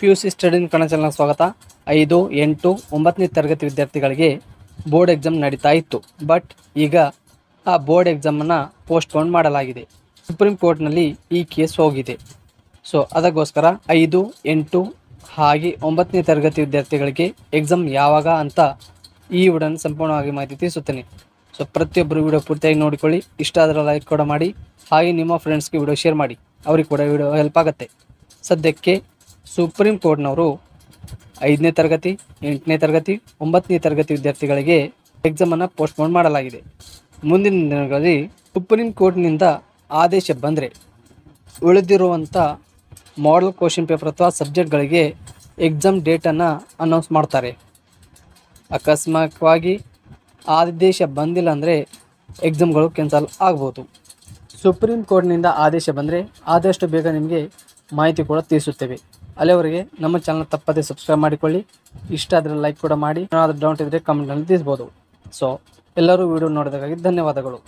PUC study in Kannada ಚಾನಲ್‌ಗೆ ಸ್ವಾಗತ. 5, 8, 9ನೇ ತರಗತಿ ವಿದ್ಯಾರ್ಥಿಗಳಿಗೆ ಬೋರ್ಡ್ ಎಕ್ಸಾಮ್ ನಡೀತಾ ಇತ್ತು. ಬಟ್ ಈಗ ಆ ಬೋರ್ಡ್ ಎಕ್ಸಾಮನ್ನು ಪೋಸ್ಟ್‌ಪೋನ್ ಮಾಡಲಾಗಿದೆ. ಸುಪ್ರೀಂ ಕೋರ್ಟ್‌ನಲ್ಲಿ ಈ ಕೇಸ್ ಹೋಗಿದೆ. ಸೊ ಅದಕ್ಕೋಸ್ಕರ 5, 8 ಹಾಗೆ 9ನೇ ತರಗತಿ ವಿದ್ಯಾರ್ಥಿಗಳಿಗೆ ಎಕ್ಸಾಮ್ ಯಾವಾಗ ಅಂತ ಈ ವಿಡಿಯೋನ ಸಂಪೂರ್ಣವಾಗಿ ಮಾಹಿತಿ ತಿಳಿಸುತ್ತೇನೆ. ಸೊ ಪ್ರತಿಯೊಬ್ಬರು ವಿಡಿಯೋ ಪೂರ್ತಿಯಾಗಿ ನೋಡಿಕೊಳ್ಳಿ. ಇಷ್ಟ ಆದರೆ ಲೈಕ್ ಕೂಡ ಮಾಡಿ, ಹಾಗೆ ನಿಮ್ಮ ಫ್ರೆಂಡ್ಸ್ಗೆ ವಿಡಿಯೋ ಶೇರ್ ಮಾಡಿ, ಅವ್ರಿಗೆ ಕೂಡ ವಿಡಿಯೋ ಹೆಲ್ಪ್ ಆಗುತ್ತೆ. ಸದ್ಯಕ್ಕೆ ಸುಪ್ರೀಂ ಕೋರ್ಟ್ನವರು 5ನೇ ತರಗತಿ, 8ನೇ ತರಗತಿ, 9ನೇ ತರಗತಿ ವಿದ್ಯಾರ್ಥಿಗಳಿಗೆ ಎಕ್ಸಾಮನ್ನು ಪೋಸ್ಟ್ಪೋನ್ ಮಾಡಲಾಗಿದೆ. ಮುಂದಿನ ದಿನಗಳಲ್ಲಿ ಸುಪ್ರೀಂ ಕೋರ್ಟ್ನಿಂದ ಆದೇಶ ಬಂದರೆ ಉಳಿದಿರುವಂಥ ಮಾಡೆಲ್ ಕ್ವಶನ್ ಪೇಪರ್ ಅಥವಾ ಸಬ್ಜೆಕ್ಟ್ಗಳಿಗೆ ಎಕ್ಸಾಮ್ ಡೇಟನ್ನು ಅನೌನ್ಸ್ ಮಾಡ್ತಾರೆ. ಅಕಸ್ಮಾತ್ವಾಗಿ ಆದೇಶ ಬಂದಿಲ್ಲ ಅಂದರೆ ಎಕ್ಸಾಮ್ಗಳು ಕ್ಯಾನ್ಸಲ್ ಆಗ್ಬೋದು. ಸುಪ್ರೀಂ ಕೋರ್ಟ್ನಿಂದ ಆದೇಶ ಬಂದರೆ ಆದಷ್ಟು ಬೇಗ ನಿಮಗೆ ಮಾಹಿತಿ ಕೂಡ ತಿಳಿಸುತ್ತೇವೆ. ಅಲ್ಲಿವರೆಗೆ ನಮ್ಮ ಚಾನಲ್ ತಪ್ಪದೇ ಸಬ್ಸ್ಕ್ರೈಬ್ ಮಾಡಿಕೊಳ್ಳಿ. ಇಷ್ಟ ಆದರೆ ಲೈಕ್ ಕೂಡ ಮಾಡಿ. ಏನಾದರೂ ಡೌಟ್ ಇದ್ದರೆ ಕಮೆಂಟ್ನಲ್ಲಿ ತಿಳಿಸ್ಬೋದು. ಸೊ ಎಲ್ಲರೂ ವಿಡಿಯೋ ನೋಡೋದಕ್ಕಾಗಿ ಧನ್ಯವಾದಗಳು.